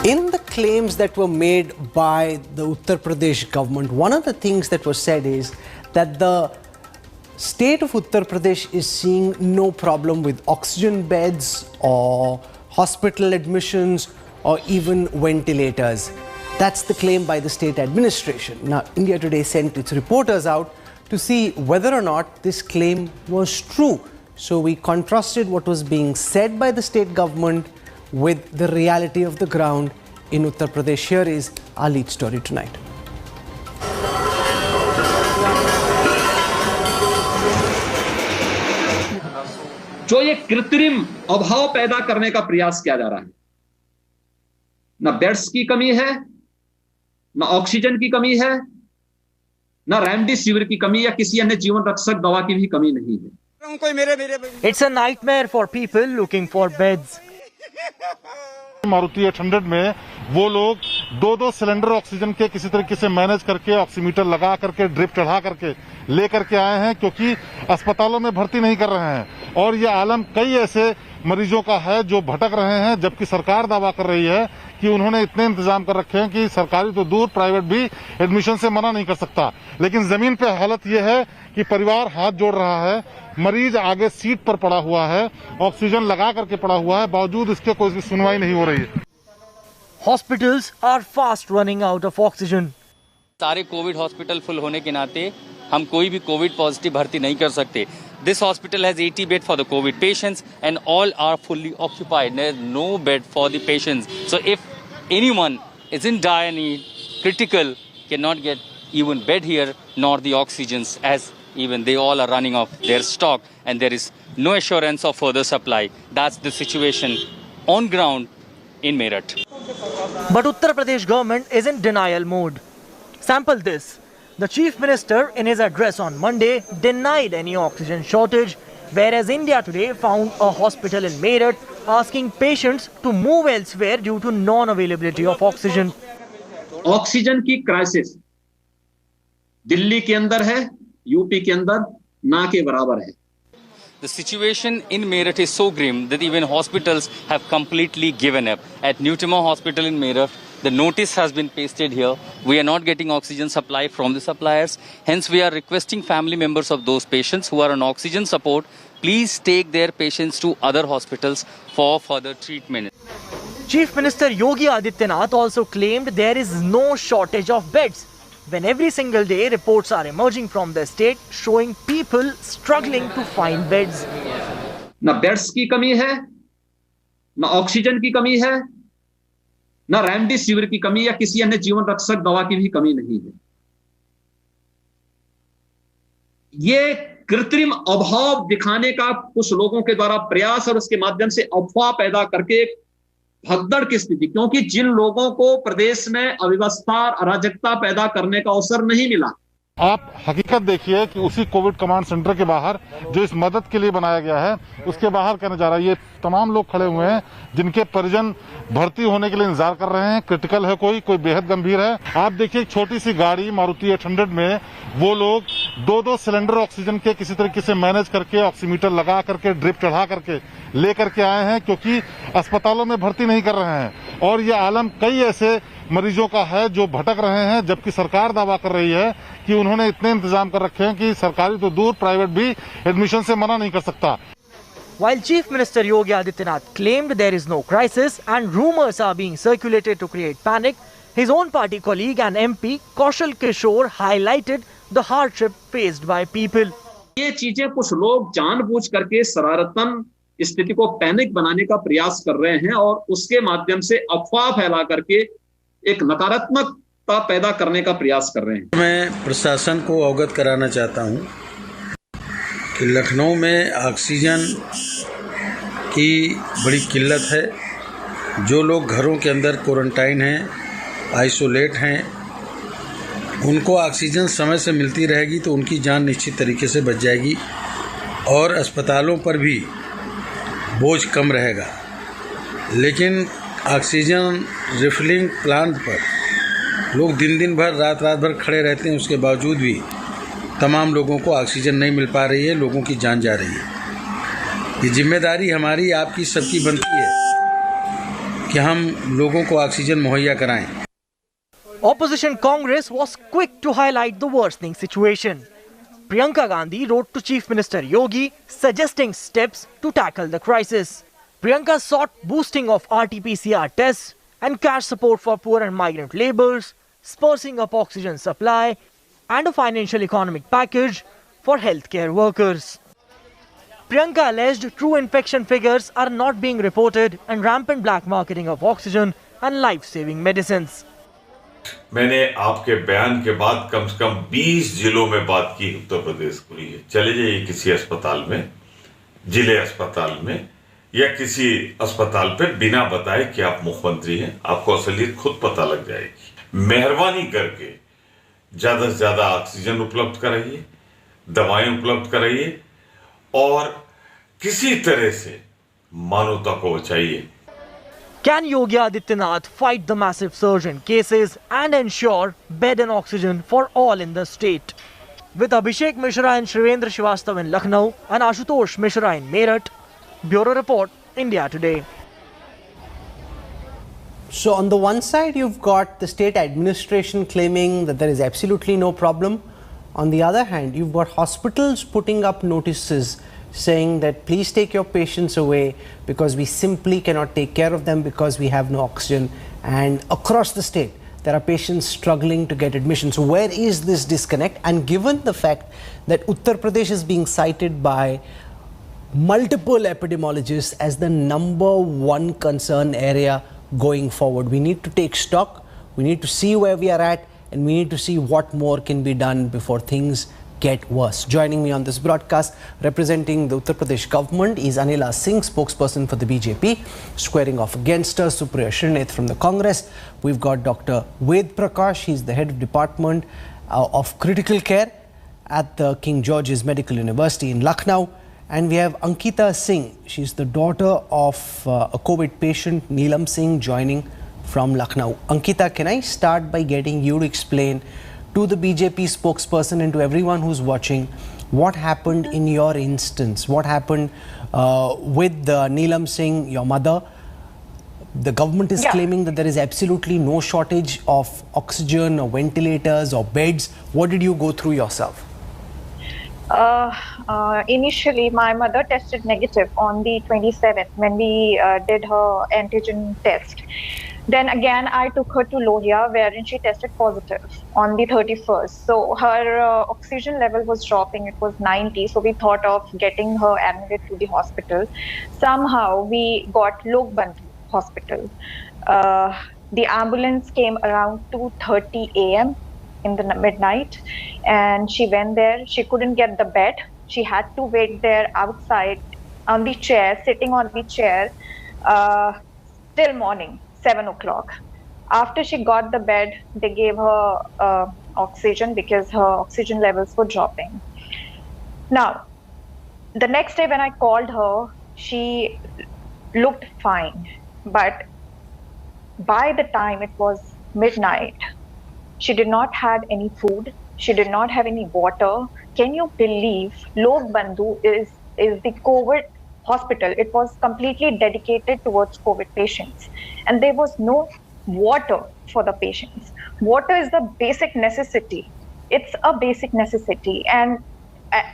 In the claims that were made by the Uttar Pradesh government, one of the things that was said is that the state of Uttar Pradesh is seeing no problem with oxygen beds or hospital admissions or even ventilators. That's the claim by the state administration. Now, India Today sent its reporters out to see whether or not this claim was true. So we contrasted what was being said by the state government with the reality of the ground in Uttar Pradesh. Here is our lead story tonight. जो ये कृत्रिम अभाव पैदा करने का प्रयास किया जा रहा है, ना बेड्स की कमी है, ना ऑक्सीजन की कमी है, ना रेमडेसिविर की कमी या किसी अन्य जीवन रक्षक दवा की भी कमी नहीं है. It's a nightmare for people looking for beds. Maruti 800 में वो लोग 2-2 सिलेंडर ऑक्सीजन के किसी तरीके से मैनेज करके ऑक्सीमीटर लगा करके ड्रिप चढ़ा करके लेकर के आए हैं, क्योंकि अस्पतालों में भर्ती नहीं कर रहे हैं. और ये आलम कई ऐसे मरीजों का है जो भटक रहे हैं, जबकि सरकार दावा कर रही है कि उन्होंने इतने इंतजाम कर रखे हैं कि सरकारी तो दूर प्राइवेट भी एडमिशन से मना नहीं कर सकता. लेकिन जमीन पे हालत ये है कि परिवार हाथ जोड़ रहा है, मरीज आगे सीट पर पड़ा हुआ है, ऑक्सीजन लगा करके पड़ा हुआ है, बावजूद इसके कोई सुनवाई नहीं हो रही है. Hospitals are fast running out of oxygen. सारे कोविड हॉस्पिटल फुल होने के नाते हम कोई भी कोविड पॉजिटिव भर्ती नहीं कर सकते. This hospital has 80 bed for the COVID patients and all are fully occupied. There is no bed for the patients. So if anyone is in dire need, critical, cannot get even bed here, nor the oxygens, as even they all are running off their stock and there is no assurance of further supply. That's the situation on ground in Meerut. But Uttar Pradesh government is in denial mode. Sample this. The Chief Minister in his address on Monday denied any oxygen shortage, whereas India Today found a hospital in Meerut asking patients to move elsewhere due to non-availability of oxygen. Oxygen की crisis Delhi के अंदर है, UP के अंदर ना के बराबर है. The situation in Meerut is so grim that even hospitals have completely given up. At Newtima Hospital in Meerut, the notice has been pasted here. We are not getting oxygen supply from the suppliers. Hence, we are requesting family members of those patients who are on oxygen support, please take their patients to other hospitals for further treatment. Chief Minister Yogi Adityanath also claimed there is no shortage of beds, when every single day reports are emerging from the state showing people struggling to find beds. ना beds की कमी है, ना oxygen की कमी है, ना remdesivir की कमी या किसी अन्य जीवन रक्षक दवा की भी कमी नहीं है. ये कृत्रिम अभाव दिखाने का कुछ लोगों के द्वारा प्रयास और उसके माध्यम से अफवाह पैदा करके भगदड़ की स्थिति, क्योंकि जिन लोगों को प्रदेश में अव्यवस्था अराजकता पैदा करने का अवसर नहीं मिला. आप हकीकत देखिए कि उसी कोविड कमांड सेंटर के बाहर जो इस मदद के लिए बनाया गया है, उसके बाहर क्या नजारा. ये तमाम लोग खड़े हुए हैं जिनके परिजन भर्ती होने के लिए इंतजार कर रहे हैं. क्रिटिकल है, कोई बेहद गंभीर है. आप देखिए एक छोटी सी गाड़ी मारुति 800 में वो लोग 2-2 सिलेंडर ऑक्सीजन के किसी तरीके से मैनेज करके ऑक्सीमीटर लगा करके ड्रिप चढ़ा करके लेकर के आए हैं, क्योंकि अस्पतालों में भर्ती नहीं कर रहे हैं. और ये आलम कई ऐसे मरीजों का है जो भटक रहे हैं, जबकि सरकार दावा कर रही है कि उन्होंने इतने इंतजाम कर रखे हैं कि सरकारी तो दूर प्राइवेट भी एडमिशन से मना नहीं कर सकता. While Chief Minister Yogi Adityanath claimed there is no crisis and rumors are being circulated to create panic, his own party colleague and MP Kaushal Kishore highlighted the hardship faced by people. ये चीजें कुछ लोग जानबूझ करके शरारतन स्थिति को panic बनाने का प्रयास कर रहे हैं और उसके माध्यम से अफवाह फैला करके एक नकारात्मकता पैदा करने का प्रयास कर रहे हैं. मैं प्रशासन को अवगत कराना चाहता हूं कि लखनऊ में ऑक्सीजन की बड़ी किल्लत है. जो लोग घरों के अंदर क्वारंटाइन हैं, आइसोलेट हैं, उनको ऑक्सीजन समय से मिलती रहेगी तो उनकी जान निश्चित तरीके से बच जाएगी और अस्पतालों पर भी बोझ कम रहेगा. लेकिन ऑक्सीजन रिफिलिंग प्लांट पर लोग दिन भर रात भर खड़े रहते हैं, उसके बावजूद भी तमाम लोगों को ऑक्सीजन नहीं मिल पा रही है, लोगों की जान जा रही है. ये जिम्मेदारी हमारी आपकी सबकी बनती है कि हम लोगों को ऑक्सीजन मुहैया कराएं। Opposition Congress was quick to highlight the worsening situation. Priyanka Gandhi wrote to Chief Minister Yogi suggesting steps to tackle the crisis. Priyanka sought boosting of RT-PCR tests and cash support for poor and migrant labourers, sprucing up oxygen supply and a financial economic package for healthcare workers. Priyanka alleged true infection figures are not being reported and rampant black marketing of oxygen and life-saving medicines. मैंने आपके बयान के बाद कम से कम 20 जिलों में बात की उत्तर प्रदेश को लिए। चले जाइए किसी अस्पताल में, जिले अस्पताल में या किसी अस्पताल पे बिना बताए कि आप मुख्यमंत्री हैं, आपको असलियत खुद पता लग जाएगी। मेहरबानी करके ज्यादा से ज्यादा ऑक्सीजन उपलब्ध कराइए, दवाएं उपलब्ध कराइए और किसी तरह से मानवता को बचाइए। Can Yogi Adityanath fight the massive surge in cases and ensure bed and oxygen for all in the state? With Abhishek Mishra and Shrivendra Srivastav in Lucknow and Ashutosh Mishra in Meerut, Bureau Report, India Today. So on the one side, you've got the state administration claiming that there is absolutely no problem. On the other hand, you've got hospitals putting up notices saying that please take your patients away because we simply cannot take care of them because we have no oxygen. And across the state, there are patients struggling to get admission. So where is this disconnect? And given the fact that Uttar Pradesh is being cited by multiple epidemiologists as the #1 concern area going forward, we need to take stock, we need to see where we are at, and we need to see what more can be done before things get worse. Joining me on this broadcast, representing the Uttar Pradesh government, is Anila Singh, spokesperson for the BJP, squaring off against her, Supriya Srinath from the Congress. We've got Dr. Ved Prakash, he's the head of Department of Critical Care at the King George's Medical University in Lucknow. And we have Ankita Singh, she's the daughter of a COVID patient, Neelam Singh, joining from Lucknow. Ankita, can I start by getting you to explain to the BJP spokesperson and to everyone who's watching what happened in your instance? What happened with Neelam Singh, your mother? The government is claiming that there is absolutely no shortage of oxygen or ventilators or beds. What did you go through yourself? Initially, my mother tested negative on the 27th when we did her antigen test. Then again, I took her to Lohia, wherein she tested positive on the 31st. So her oxygen level was dropping. It was 90. So we thought of getting her admitted to the hospital. Somehow we got Lok Bandhu Hospital. The ambulance came around 2:30 a.m. in the midnight, and she went there. She couldn't get the bed. She had to wait there outside on the chair, sitting on the chair till morning. 7 o'clock. After she got the bed, they gave her oxygen because her oxygen levels were dropping. Now, the next day when I called her, she looked fine. But by the time it was midnight, she did not have any food. She did not have any water. Can you believe Lok Bandhu is the COVID hospital? It was completely dedicated towards COVID patients. And there was no water for the patients. Water is the basic necessity. It's a basic necessity. And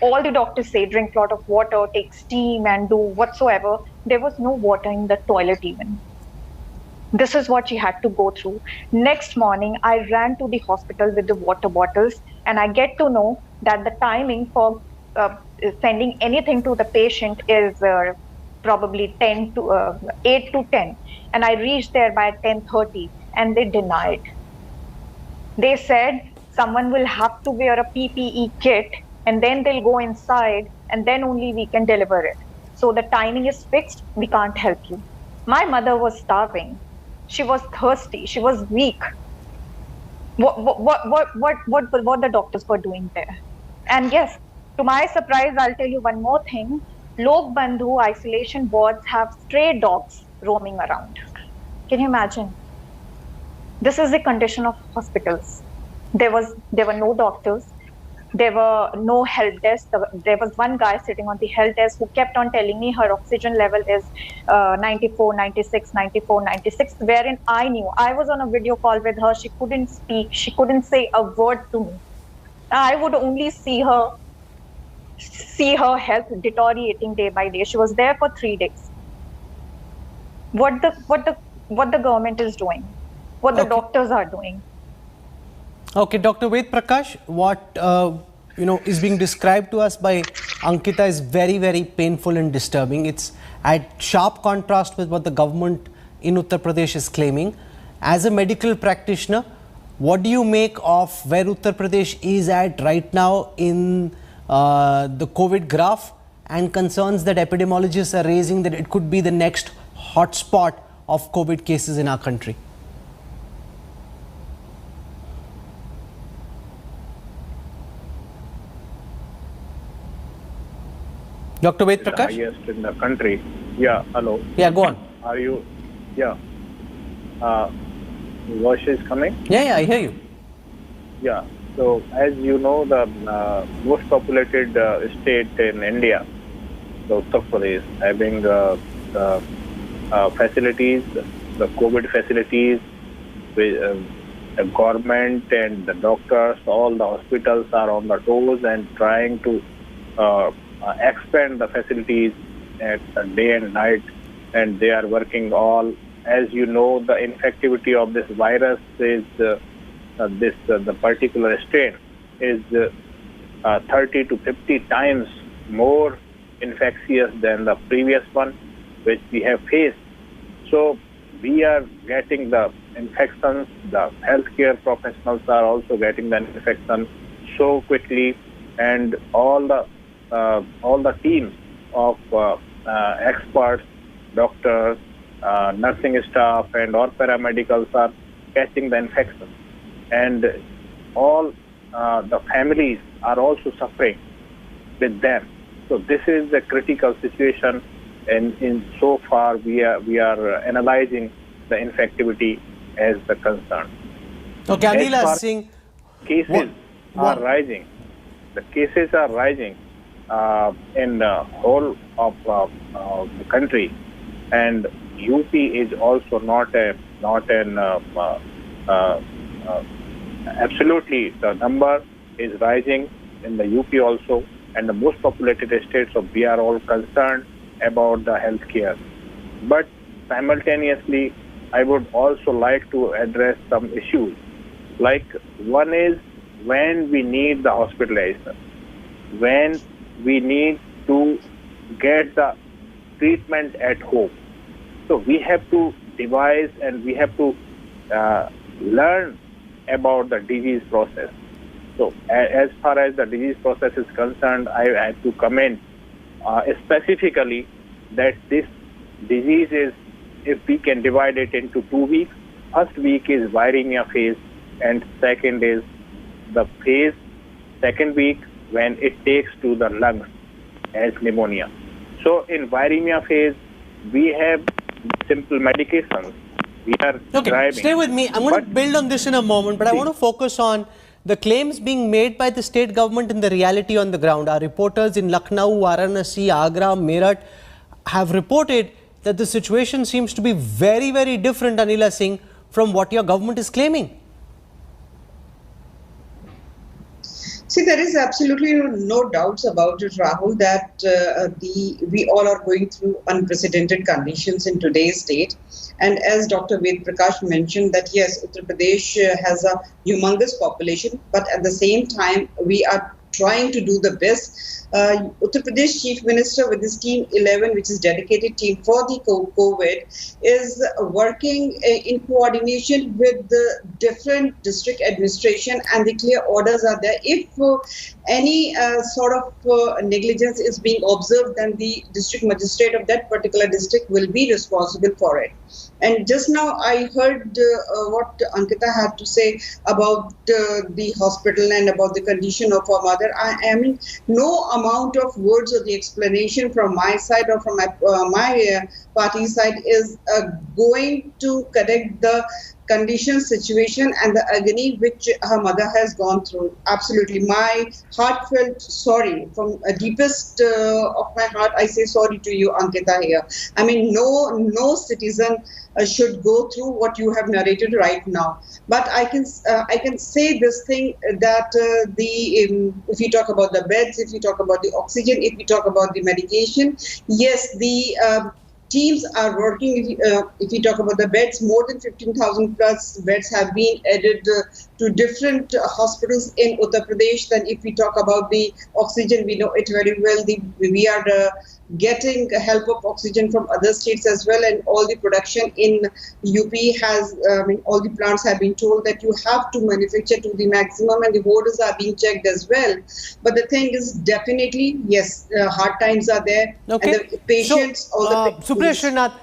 all the doctors say drink a lot of water, take steam and do whatsoever. There was no water in the toilet even. This is what she had to go through. Next morning, I ran to the hospital with the water bottles, and I get to know that the timing for sending anything to the patient is probably 8 to 10. And I reached there by 10:30, and they denied. They said someone will have to wear a PPE kit, and then they'll go inside, and then only we can deliver it. So the timing is fixed. We can't help you. My mother was starving. She was thirsty. She was weak. What the doctors were doing there? And yes, to my surprise, I'll tell you one more thing. Lok Bandhu isolation wards have stray dogs roaming around. Can you imagine? This is the condition of hospitals. There were no doctors. There were no help desk. There was one guy sitting on the help desk who kept on telling me her oxygen level is 94, 96, 94, 96, wherein I knew. I was on a video call with her. She couldn't speak. She couldn't say a word to me. I would only see her health deteriorating day by day. She was there for 3 days. What the government is doing, what the doctors are doing. Okay, Dr. Ved Prakash, what is being described to us by Ankita is very, very painful and disturbing. It's at sharp contrast with what the government in Uttar Pradesh is claiming. As a medical practitioner, what do you make of where Uttar Pradesh is at right now in the COVID graph, and concerns that epidemiologists are raising that it could be the next hotspot of COVID cases in our country? Dr. Ved Prakash? Highest in the country. Yeah, hello. Yeah, go on. Are you? Yeah. Voice is coming? Yeah, I hear you. Yeah. So, as you know, the most populated state in India, the Uttar Pradesh, having the facilities, the COVID facilities, with the government and the doctors, all the hospitals are on the toes and trying to expand the facilities at day and night, and they are working all. As you know, the infectivity of this virus is the particular strain is 30 to 50 times more infectious than the previous one which we have faced. So we are getting the infections. The healthcare professionals are also getting the infection so quickly, and all the teams of experts, doctors, nursing staff, and all paramedicals are catching the infection, and all the families are also suffering with them. So this is a critical situation, and in so far we are analyzing the infectivity as the concern. Okay, Anila Singh, cases are rising. The cases are rising in the whole of the country, and UP is also not an absolutely. The number is rising in the UP also, and the most populated states. So we are all concerned about the healthcare. But simultaneously, I would also like to address some issues. Like, one is when we need the hospitalization, when we need to get the treatment at home. So we have to devise and we have to learn about the disease process. So as far as the disease process is concerned, I have to comment specifically that this disease is, if we can divide it into 2 weeks, first week is viremia phase, and second is the phase, second week when it takes to the lungs as pneumonia. So in viremia phase, we have simple medications. We are driving. Stay with me. I'm going to build on this in a moment, but I want to focus on the claims being made by the state government and the reality on the ground. Our reporters in Lucknow, Varanasi, Agra, Meerut have reported that the situation seems to be very, very different, Anila Singh, from what your government is claiming. See, there is absolutely no doubts about it, Rahul, that we all are going through unprecedented conditions in today's state. And as Dr. Ved Prakash mentioned, that yes, Uttar Pradesh has a humongous population, but at the same time, we are trying to do the best. Uttar Pradesh Chief Minister with his Team 11, which is dedicated team for the COVID, is working in coordination with the different district administration, and the clear orders are there. If any sort of negligence is being observed, then the district magistrate of that particular district will be responsible for it. And just now I heard what Ankita had to say about the hospital and about the condition of her mother. I mean, no amount of words or the explanation from my side or from my party side is going to correct the condition, situation, and the agony which her mother has gone through. Absolutely. My heartfelt sorry from the deepest of my heart. I say sorry to you, Ankita, here. I mean, no citizen should go through what you have narrated right now. But I can say this thing that if you talk about the beds, if you talk about the oxygen, if you talk about the medication, yes, the teams are working. If you talk about the beds, more than 15,000 plus beds have been added to different hospitals in Uttar Pradesh. Then if we talk about the oxygen, we know it very well. We are getting help of oxygen from other states as well, and all the production in UP has, all the plants have been told that you have to manufacture to the maximum, and the orders are being checked as well. But the thing is, definitely, yes, hard times are there. Okay. And the patients, Supriya Srinath,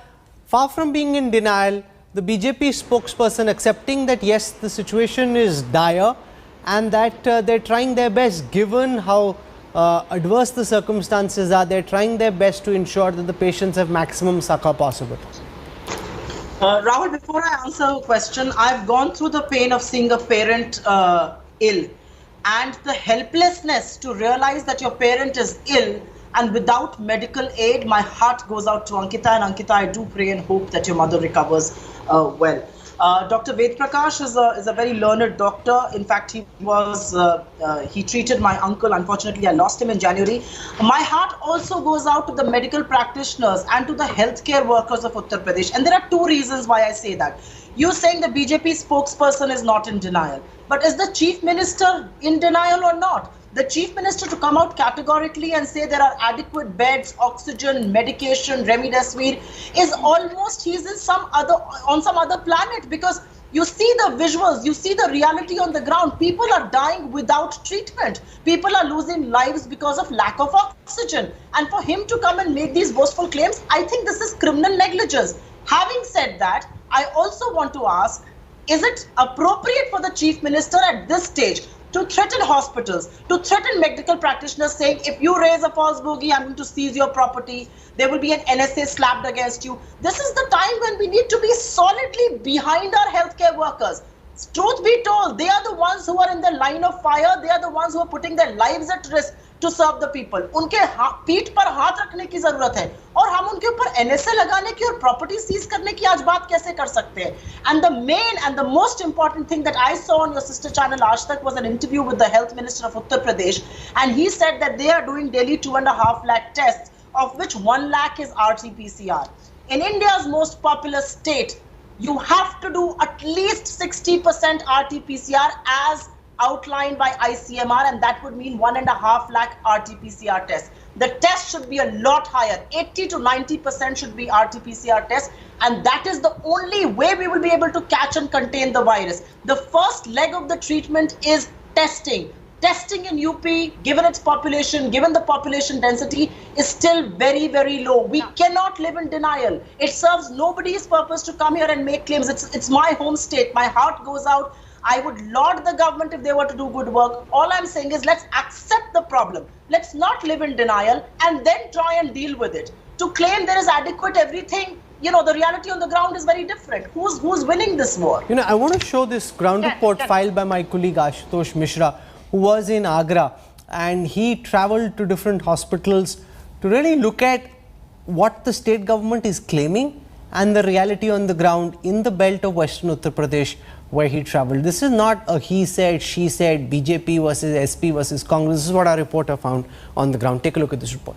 far from being in denial, the BJP spokesperson accepting that yes, the situation is dire and that they're trying their best, given how adverse the circumstances are, they're trying their best to ensure that the patients have maximum succor possible. Rahul, before I answer a question, I've gone through the pain of seeing a parent ill and the helplessness to realize that your parent is ill and without medical aid. My heart goes out to Ankita, and Ankita, I do pray and hope that your mother recovers well. Dr. Ved Prakash is a very learned doctor. In fact, he treated my uncle. Unfortunately, I lost him in January. My heart also goes out to the medical practitioners and to the healthcare workers of Uttar Pradesh. And there are two reasons why I say that. You're saying the BJP spokesperson is not in denial. But is the chief minister in denial or not? The chief minister to come out categorically and say there are adequate beds, oxygen, medication, remdesivir is almost he's in on some other planet, because you see the visuals, you see the reality on the ground. People are dying without treatment. People are losing lives because of lack of oxygen. And for him to come and make these boastful claims, I think this is criminal negligence. Having said that, I also want to ask, is it appropriate for the chief minister at this stage to threaten hospitals, to threaten medical practitioners, saying if you raise a false bogey, I'm going to seize your property, there will be an NSA slapped against you. This is the time when we need to be solidly behind our healthcare workers. Truth be told, they are the ones who are in the line of fire, they are the ones who are putting their lives at risk to serve the people. उनके पीठ पर हाथ रखने की जरूरत है, और हम उनके ऊपर NSA लगाने की और property seize करने की आज बात कैसे कर सकते हैं? And the main and the most important thing that I saw on your sister channel Aaj Tak was an interview with the health minister of Uttar Pradesh, and he said that they are doing daily 2.5 lakh tests, of which 1 lakh is RT-PCR. In India's most populous state, you have to do at least 60% RT-PCR as outlined by ICMR, and that would mean 1.5 lakh RT-PCR tests. The test should be a lot higher. 80 to 90% should be RT-PCR tests, and that is the only way we will be able to catch and contain the virus. The first leg of the treatment is testing. Testing in UP, given its population, given the population density, is still very, very low. We cannot live in denial. It serves nobody's purpose to come here and make claims. It's my home state. My heart goes out. I would laud the government if they were to do good work. All I'm saying is let's accept the problem. Let's not live in denial and then try and deal with it. To claim there is adequate everything, you know, the reality on the ground is very different. Who's winning this war? You know, I want to show this ground report filed by my colleague Ashutosh Mishra, who was in Agra, and he traveled to different hospitals to really look at what the state government is claiming and the reality on the ground in the belt of Western Uttar Pradesh where he traveled. This is not a he said, she said, BJP versus SP versus Congress. This is what our reporter found on the ground. Take a look at this report.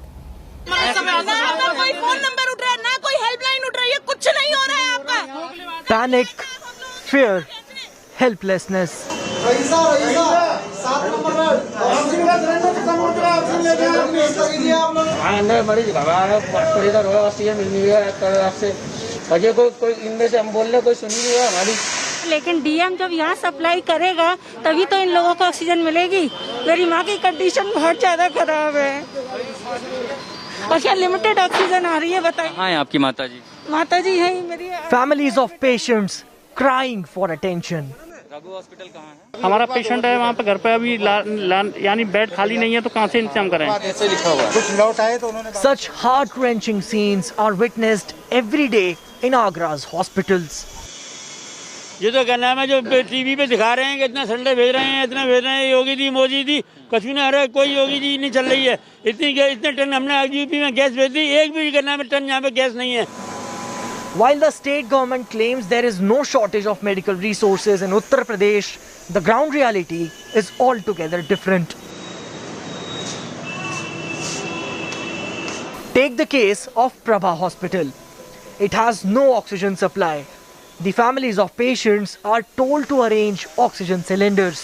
Panic, fear, helplessness. कोई इनमें से हम बोल रहे कोई सुन ही नहीं रहा हमारी। लेकिन डीएम जब यहाँ सप्लाई करेगा तभी तो इन लोगों को ऑक्सीजन मिलेगी। मेरी माँ की कंडीशन बहुत ज्यादा खराब है और क्या लिमिटेड ऑक्सीजन आ रही है बताइए। हाँ आपकी माता जी है मेरी। Families of patients crying for attention. Raghu hospital कहाँ है? हमारा पेशेंट है वहाँ पे, घर पे अभी यानी बेड खाली नहीं है तो कहाँ से इंतजाम करें? कुछ लौट आए तो उन्होंने। Such heart-wrenching scenes are witnessed every day in Agra's hospitals. ये तो क्या नाम है जो टीवी पे दिखा रहे हैं कि इतना सिलेंडर भेज रहे हैं, इतना भेज रहे हैं, योगी जी मोदी जी कुछ भी ना, अरे कोई योगी जी नहीं चल रही है। इतने टन हमने यूपी में गैस भेज दी, एक भी क्या नाम है टन यहाँ पे गैस नहीं है। While the state government claims there is no shortage of medical resources in Uttar Pradesh, the ground reality is altogether different. Take the case of Prabha Hospital. It has no oxygen supply. The families of patients are told to arrange oxygen cylinders.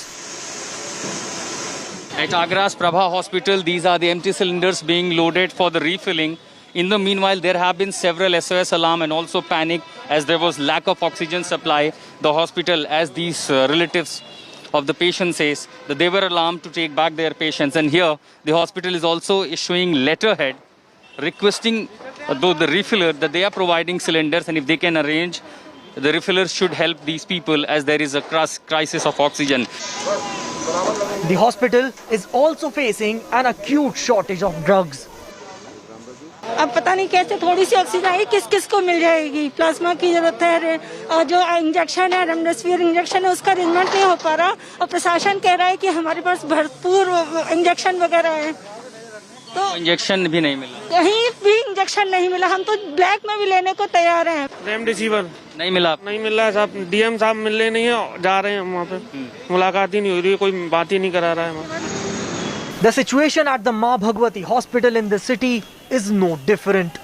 At Agra's Prabha Hospital, these are the empty cylinders being loaded for the refilling. In the meanwhile, there have been several SOS alarm and also panic as there was lack of oxygen supply. The hospital, as these relatives of the patient says, that they were alarmed to take back their patients. And here, the hospital is also issuing letterhead requesting the refiller that they are providing cylinders, and if they can arrange, the refillers should help these people as there is a crisis of oxygen. The hospital is also facing an acute shortage of drugs. अब पता नहीं कैसे थोड़ी सी oxygen आई किस किस को मिल जाएगी। Plasma की जरूरत है और जो इंजेक्शन है रेमडेसिविर इंजेक्शन है उसका अरेंजमेंट नहीं हो पा रहा और प्रशासन कह रहा है कि हमारे पास भरपूर इंजेक्शन वगैरह है, तो इंजेक्शन भी नहीं मिला, कहीं भी इंजेक्शन नहीं मिला। हम तो ब्लैक में भी लेने को तैयार हैं। रेमडेसिविर नहीं मिला, नहीं मिल रहा है साहब। डीएम साहब मिलने नहीं है, जा रहे हैं वहाँ पे, मुलाकात ही नहीं हो रही है, कोई बात ही नहीं करा रहा है। The situation at the Maa Bhagwati Hospital in the city is no different.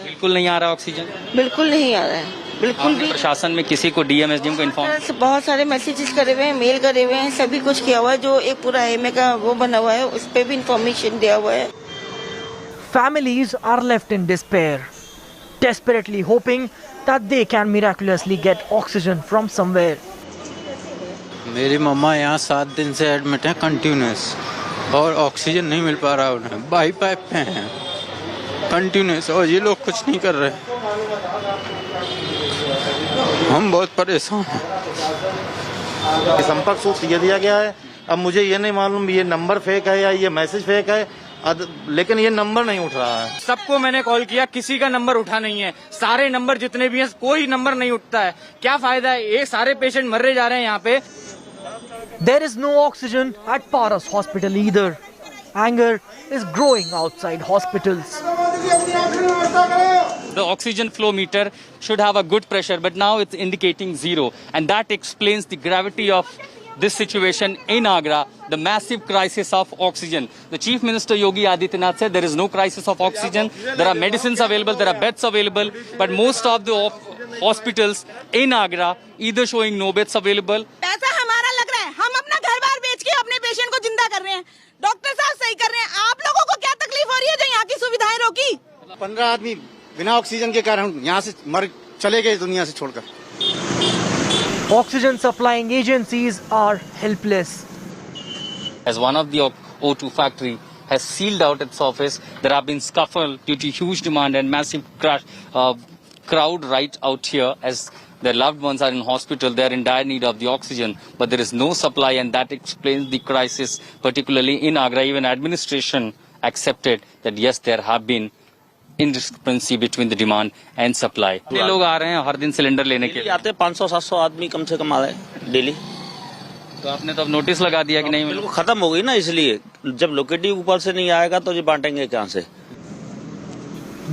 बिल्कुल नहीं आ रहा ऑक्सीजन, बिल्कुल नहीं आ रहा है, बिल्कुल भी। प्रशासन में किसी को डीएम एसडीएम को इन्फॉर्म, बहुत सारे मैसेजेस करे हुए हैं, मेल करे हुए हैं, सभी कुछ किया हुआ है। जो एक पूरा एमए का वो बना हुआ है उस पे भी इंफॉर्मेशन दिया हुआ है। Families are left in despair, desperately hoping that they can miraculously get oxygen from somewhere. मेरी मम्मा यहाँ 7 दिन से एडमिट है कंटिन्यूस, और ऑक्सीजन नहीं मिल पा रहा उन्हें, बाई पाइप पे हैं कंटिन्यूस, और ये लोग कुछ नहीं कर रहे। हम बहुत परेशान हैं। संपर्क सूत्र ये दिया गया है, अब मुझे ये नहीं मालूम ये नंबर फेक है या ये मैसेज फेक है, लेकिन ये नंबर नहीं उठ रहा है। सबको मैंने कॉल किया, किसी का नंबर उठा नहीं है। सारे नंबर जितने भी हैं कोई नंबर नहीं उठता है। क्या फायदा है, ये सारे पेशेंट मर रहे जा रहे हैं यहाँ पे। There is no oxygen at Paras Hospital either. Anger is growing outside hospitals. The oxygen flow meter should have a good pressure, but now it's indicating 0, and that explains the gravity of this situation in Agra, the massive crisis of oxygen. The Chief Minister Yogi Adityanath said there is no crisis of oxygen. There are medicines available, there are beds available, but most of the hospitals in Agra either showing no beds available. पैसा हमारा लग रहा है, हम अपना घर-बार बेच के अपने पेशेंट को जिंदा कर रहे हैं। डॉक्टर साहब सही कर रहे हैं। आप लोगों को क्या तकलीफ हो रही है जो यहाँ की सुविधाएं रोकी? 15 आदमी बिना ऑक्सीजन के कारण यहाँ से मर चले गए दुनिया से छोड़कर। Oxygen supplying agencies are helpless. As one of the O2 factory has sealed out its office, there have been scuffle due to huge demand and massive crowd right out here as their loved ones are in hospital. They are in dire need of the oxygen, but there is no supply, and that explains the crisis, particularly in Agra. Even administration accepted that yes, there have been indiscrepancy between the demand and supply. कितने लोग आ रहे हैं हर दिन cylinder लेने के लिए? आते 500-700 आदमी कम से कम आ रहे हैं डेली। तो आपने तो अब नोटिस लगा दिया कि नहीं? बिल्कुल खत्म हो गई ना, इसलिए जब लोकेटिव ऊपर से नहीं आएगा तो ये बांटेंगे कहाँ से?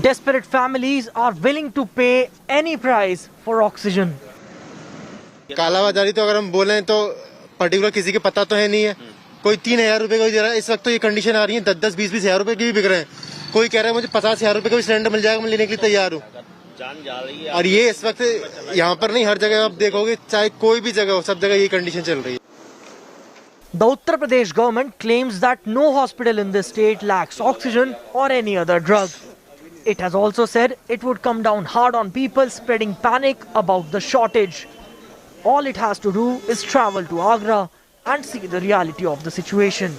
Desperate families are willing to pay any price for oxygen. कालाबाजारी तो अगर हम बोले तो पर्टिकुलर किसी के पता तो है नहीं है। कोई 3,000 रुपए का दे रहा है। इस वक्त तो ये कंडीशन आ रही है 10-10, 20-20 हजार रुपए के भी बिक रहे हैं। कोई कह रहा है मुझे 50,000 रुपए का भी सिलेंडर मिल जाएगा, मैं लेने के लिए तैयार हूँ। जान जा रही है। और ये इस वक्त यहाँ पर नहीं, हर जगह आप देखोगे, चाहे कोई भी जगह हो, सब जगह ये कंडीशन चल रही है। The Uttar Pradesh government claims that no hospital in the state lacks oxygen or any other drug. It has also said it would come down hard on people spreading panic about the shortage. All it has to do is travel to Agra and see the reality of the situation.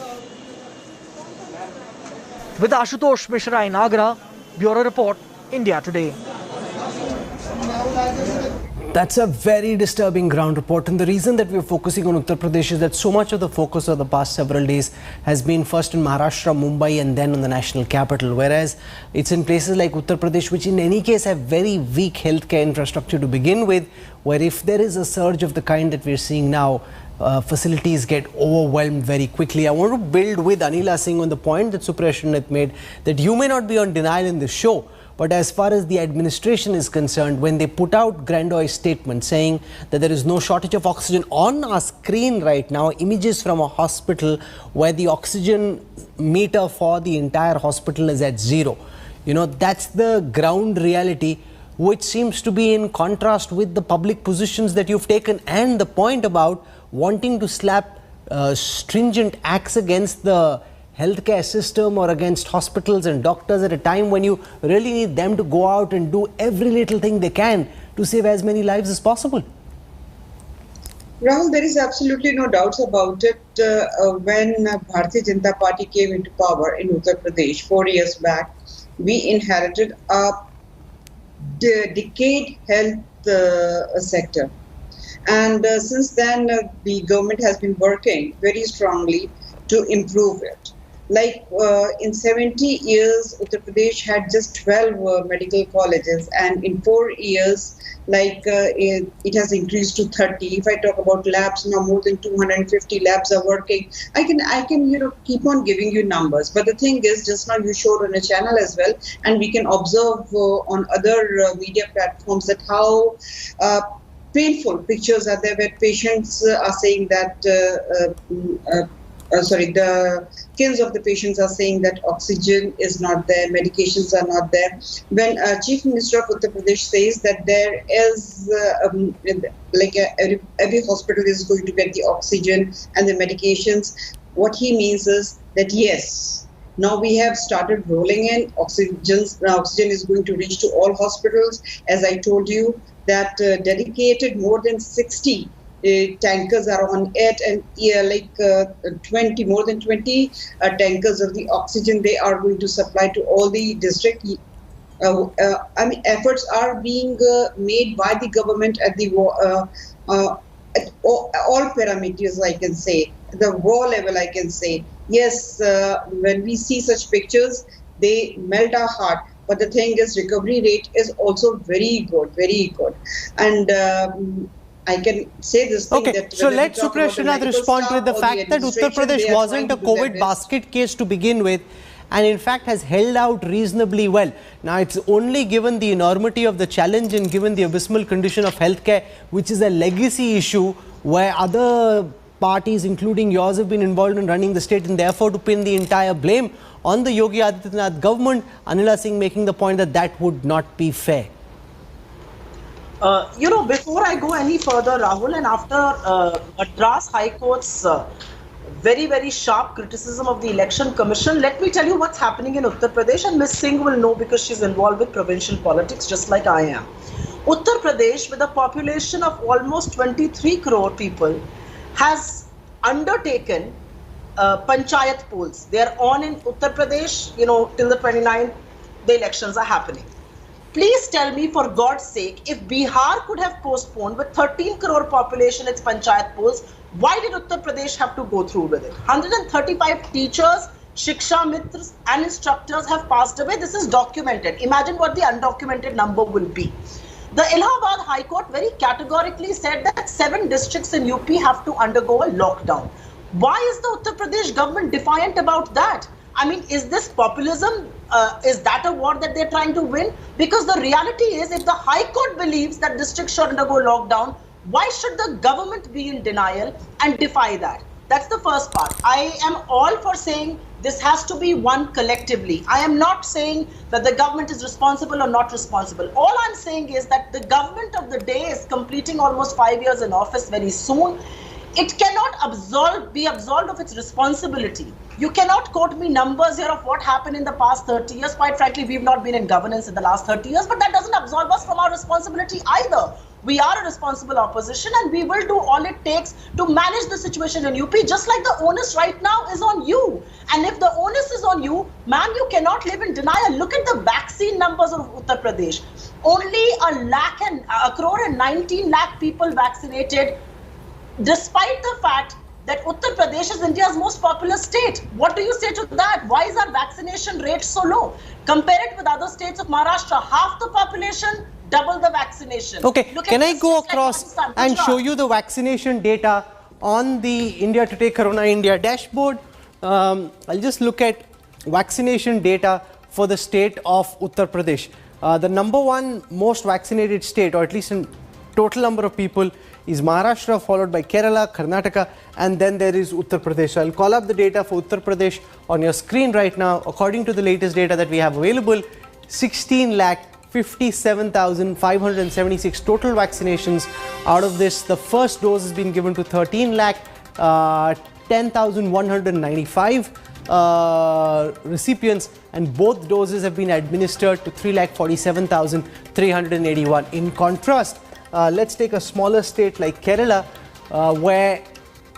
With Ashutosh Mishra in Agra, Bureau Report, India Today. That's a very disturbing ground report, and the reason that we're focusing on Uttar Pradesh is that so much of the focus of the past several days has been first in Maharashtra, Mumbai, and then on the national capital, whereas it's in places like Uttar Pradesh, which in any case have very weak healthcare infrastructure to begin with, where if there is a surge of the kind that we're seeing now, facilities get overwhelmed very quickly. I want to build with Anila Singh on the point that Supriya Srinath made, that you may not be on denial in this show, but as far as the administration is concerned, when they put out grandiose statements saying that there is no shortage of oxygen, on our screen right now, images from a hospital where the oxygen meter for the entire hospital is at 0. You know, that's the ground reality, which seems to be in contrast with the public positions that you've taken, and the point about wanting to slap stringent acts against the healthcare system or against hospitals and doctors at a time when you really need them to go out and do every little thing they can to save as many lives as possible. Rahul, there is absolutely no doubts about it. When Bharatiya Janata Party came into power in Uttar Pradesh 4 years back, we inherited a decayed health sector. And since then, the government has been working very strongly to improve it. Like in 70 years, Uttar Pradesh had just 12 medical colleges, and in 4 years, it has increased to 30. If I talk about labs, now more than 250 labs are working. I can keep on giving you numbers, but the thing is, just now you showed on a channel as well, and we can observe on other media platforms that how painful pictures are there, where patients are saying that the kins of the patients are saying that oxygen is not there, medications are not there. When Chief Minister of Uttar Pradesh says that there is every hospital is going to get the oxygen and the medications, what he means is that yes, now we have started rolling in oxygen. Oxygen is going to reach to all hospitals. As I told you, that dedicated more than 60 tankers are on it, and more than 20 tankers of the oxygen they are going to supply to all the district. Efforts are being made by the government at the at all parameters, I can say, the war level, I can say. Yes, when we see such pictures, they melt our heart. But the thing is, recovery rate is also very good, and I can say this thing that... So let Supriya Srinath respond with the fact that Uttar Pradesh wasn't a COVID basket case to begin with, and in fact has held out reasonably well. Now it's only given the enormity of the challenge and given the abysmal condition of healthcare, which is a legacy issue where other parties, including yours, have been involved in running the state, and therefore to pin the entire blame on the Yogi Adityanath government. Anila Singh making the point that that would not be fair. Before I go any further, Rahul, and after Madras High Court's very, very sharp criticism of the Election Commission, let me tell you what's happening in Uttar Pradesh, and Ms. Singh will know because she's involved with provincial politics just like I am. Uttar Pradesh, with a population of almost 23 crore people, has undertaken panchayat polls. They are on in Uttar Pradesh, till the 29th, the elections are happening. Please tell me, for God's sake, if Bihar could have postponed with 13 crore population its panchayat polls, why did Uttar Pradesh have to go through with it? 135 teachers, Shiksha Mitras and instructors have passed away. This is documented. Imagine what the undocumented number will be. The Allahabad High Court very categorically said that 7 districts in UP have to undergo a lockdown. Why is the Uttar Pradesh government defiant about that? I mean, is this populism? Is that a war that they're trying to win? Because the reality is, if the High Court believes that districts should undergo lockdown, why should the government be in denial and defy that? That's the first part. I am all for saying this has to be won collectively. I am not saying that the government is responsible or not responsible. All I'm saying is that the government of the day is completing almost 5 years in office very soon. It cannot be absolved of its responsibility. You cannot quote me numbers here of what happened in the past 30 years. Quite frankly, we've not been in governance in the last 30 years, but that doesn't absolve us from our responsibility either. We are a responsible opposition and we will do all it takes to manage the situation in UP, just like the onus right now is on you. And if the onus is on you, ma'am, you cannot live in denial. Look at the vaccine numbers of Uttar Pradesh. Only a crore and 19 lakh people vaccinated, despite the fact that Uttar Pradesh is India's most populous state. What do you say to that? Why is our vaccination rate so low? Compare it with other states of Maharashtra, half the population, double the vaccination. Okay, can I go across and show you the vaccination data on the India Today Corona India dashboard? I'll just look at vaccination data for the state of Uttar Pradesh. The number one most vaccinated state, or at least in total number of people, is Maharashtra, followed by Kerala, Karnataka, and then there is Uttar Pradesh. So I'll call up the data for Uttar Pradesh on your screen right now. According to the latest data that we have available, 16,57,576 total vaccinations. Out of this, the first dose has been given to 13,10,195 recipients, and both doses have been administered to 3,47,381. In contrast, let's take a smaller state like Kerala, where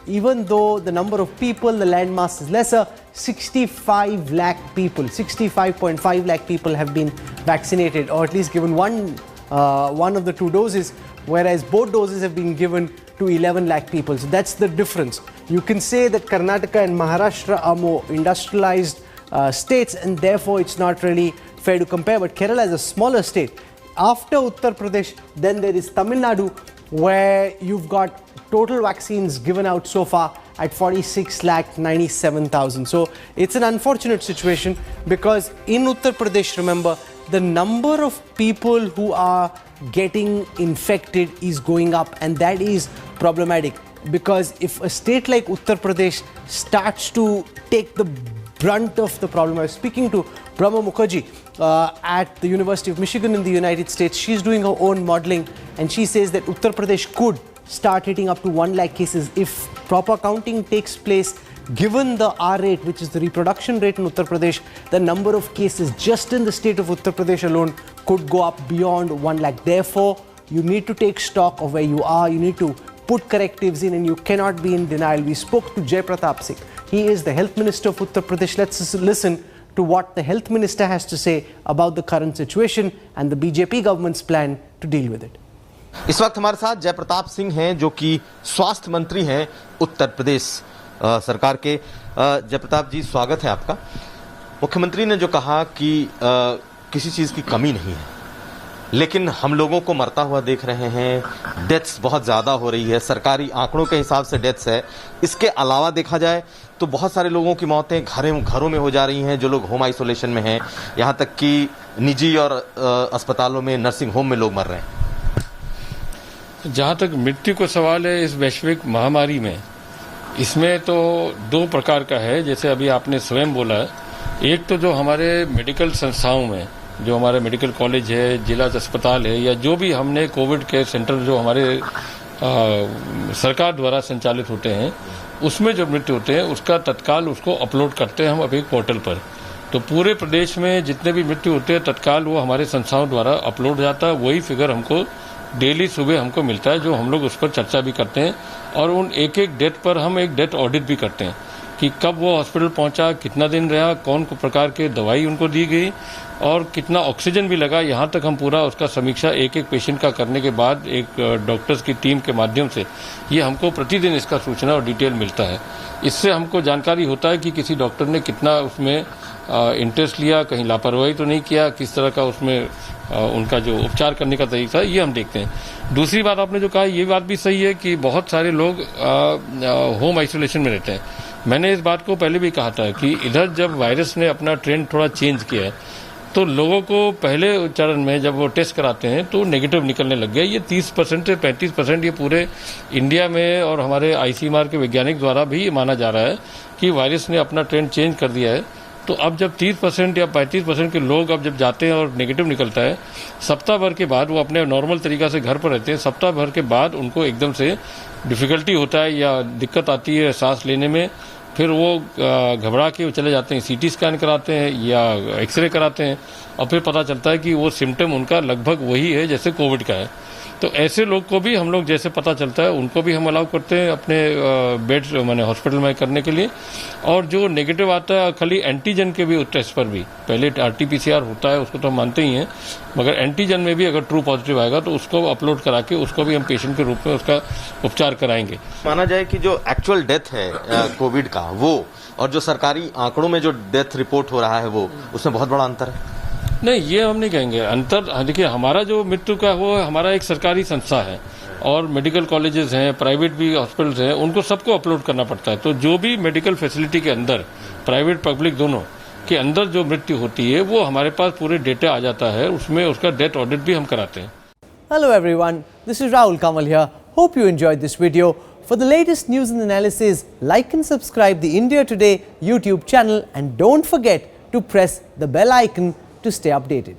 even though the number of people, the landmass is lesser, 65 lakh people, 65.5 lakh people have been vaccinated, or at least given one of the two doses, whereas both doses have been given to 11 lakh people. So that's the difference. You can say that Karnataka and Maharashtra are more industrialized states, and therefore it's not really fair to compare. But Kerala is a smaller state. After Uttar Pradesh, then there is Tamil Nadu, where you've got total vaccines given out so far at 46,97,000. So it's an unfortunate situation, because in Uttar Pradesh, remember, the number of people who are getting infected is going up, and that is problematic, because if a state like Uttar Pradesh starts to take the brunt of the problem. I was speaking to Brahma Mukherjee at the University of Michigan in the United States. She's doing her own modeling, and she says that Uttar Pradesh could start hitting up to 1 lakh cases if proper counting takes place. Given the R rate, which is the reproduction rate in Uttar Pradesh, the number of cases just in the state of Uttar Pradesh alone could go up beyond 1 lakh. Therefore, you need to take stock of where you are. You need to put correctives in, and you cannot be in denial. We spoke to Jai Pratap Singh. He is the Health Minister of Uttar Pradesh. Let's listen to what the Health Minister has to say about the current situation and the BJP government's plan to deal with it. इस वक्त हमारे साथ जय प्रताप सिंह हैं, जो कि स्वास्थ्य मंत्री हैं उत्तर प्रदेश सरकार के। जय प्रताप जी, स्वागत है आपका। मुख्यमंत्री ने जो कहा कि किसी चीज़ की कमी नहीं है, लेकिन हम लोगों को मरता हुआ देख रहे हैं, डेथ्स बहुत ज़्यादा हो रही है, सरकारी आंकड़ों के हिसाब से डेथ्स है। इसके अलावा देखा जाए तो बहुत सारे लोगों की मौतें घरों में हो जा रही हैं, जो लोग होम आइसोलेशन में हैं, यहाँ तक कि निजी और अस्पतालों में, नर्सिंग होम में लोग मर रहे हैं। जहाँ तक मृत्यु का सवाल है इस वैश्विक महामारी में, इसमें तो दो प्रकार का है, जैसे अभी आपने स्वयं बोला। एक तो जो हमारे मेडिकल संस्थाओं में, जो हमारे मेडिकल कॉलेज है, जिला अस्पताल है, या जो भी हमने कोविड केयर सेंटर जो हमारे सरकार द्वारा संचालित होते हैं, उसमें जो मृत्यु होते हैं उसका तत्काल उसको अपलोड करते हैं हम अभी पोर्टल पर। तो पूरे प्रदेश में जितने भी मृत्यु होते हैं तत्काल वो हमारे संस्थाओं द्वारा अपलोड जाता है। वही फिगर हमको डेली सुबह हमको मिलता है, जो हम लोग उस पर चर्चा भी करते हैं, और उन एक एक डेथ पर हम एक डेथ ऑडिट भी करते हैं कि कब वो हॉस्पिटल पहुंचा, कितना दिन रहा, कौन प्रकार के दवाई उनको दी गई और कितना ऑक्सीजन भी लगा। यहाँ तक हम पूरा उसका समीक्षा एक एक पेशेंट का करने के बाद एक डॉक्टर्स की टीम के माध्यम से ये हमको प्रतिदिन इसका सूचना और डिटेल मिलता है। इससे हमको जानकारी होता है कि किसी डॉक्टर ने कितना उसमें इंटरेस्ट लिया, कहीं लापरवाही तो नहीं किया, किस तरह का उसमें उनका जो उपचार करने का तरीका है, ये हम देखते हैं। दूसरी बात आपने जो कहा, ये बात भी सही है कि बहुत सारे लोग होम आइसोलेशन में रहते हैं। मैंने इस बात को पहले भी कहा था कि इधर जब वायरस ने अपना ट्रेंड थोड़ा चेंज किया है, तो लोगों को पहले चरण में जब वो टेस्ट कराते हैं तो नेगेटिव निकलने लग गया। ये 30% से 35% ये पूरे इंडिया में और हमारे ICMR के वैज्ञानिक द्वारा भी ये माना जा रहा है कि वायरस ने अपना ट्रेंड चेंज कर दिया है। तो अब जब 30% या 35% के लोग अब जब जाते हैं और नेगेटिव निकलता है, सप्ताह भर के बाद वो अपने नॉर्मल तरीका से घर पर रहते हैं, सप्ताह भर के बाद उनको एकदम से डिफ़िकल्टी होता है या दिक्कत आती है सांस लेने में, फिर वो घबरा के चले जाते हैं, CT स्कैन कराते हैं या एक्सरे कराते हैं, और फिर पता चलता है कि वो सिम्टम उनका लगभग वही है जैसे कोविड का है। तो तो ऐसे लोग को भी हम लोग जैसे पता चलता है उनको भी हम अलाउ करते हैं अपने बेड माने हॉस्पिटल में करने के लिए। और जो नेगेटिव आता है खाली एंटीजन के भी टेस्ट पर भी, पहले RT-PCR होता है उसको तो हम मानते ही हैं, मगर एंटीजन में भी अगर ट्रू पॉजिटिव आएगा तो उसको अपलोड करा के उसको भी हम पेशेंट के रूप में उसका उपचार कराएंगे। माना जाए कि जो एक्चुअल डेथ है कोविड का वो और जो सरकारी आंकड़ों में जो डेथ रिपोर्ट हो रहा है वो, उसमें बहुत बड़ा अंतर है। नहीं, ये हम नहीं कहेंगे अंतर। देखिए, हमारा जो मृत्यु का वो हमारा एक सरकारी संस्था है और मेडिकल कॉलेजेस हैं, प्राइवेट भी हॉस्पिटल्स हैं, उनको सबको अपलोड करना पड़ता है। तो जो भी मेडिकल फैसिलिटी के अंदर प्राइवेट पब्लिक दोनों के अंदर जो मृत्यु होती है वो हमारे पास पूरे डेटा आ जाता है, उसमें उसका डेथ ऑडिट भी हम कराते हैं। Hello everyone, this is Rahul Kamal here. Hope you enjoyed this video. For the latest news and analysis, like and subscribe the India Today YouTube channel and don't forget to press the bell icon to stay updated.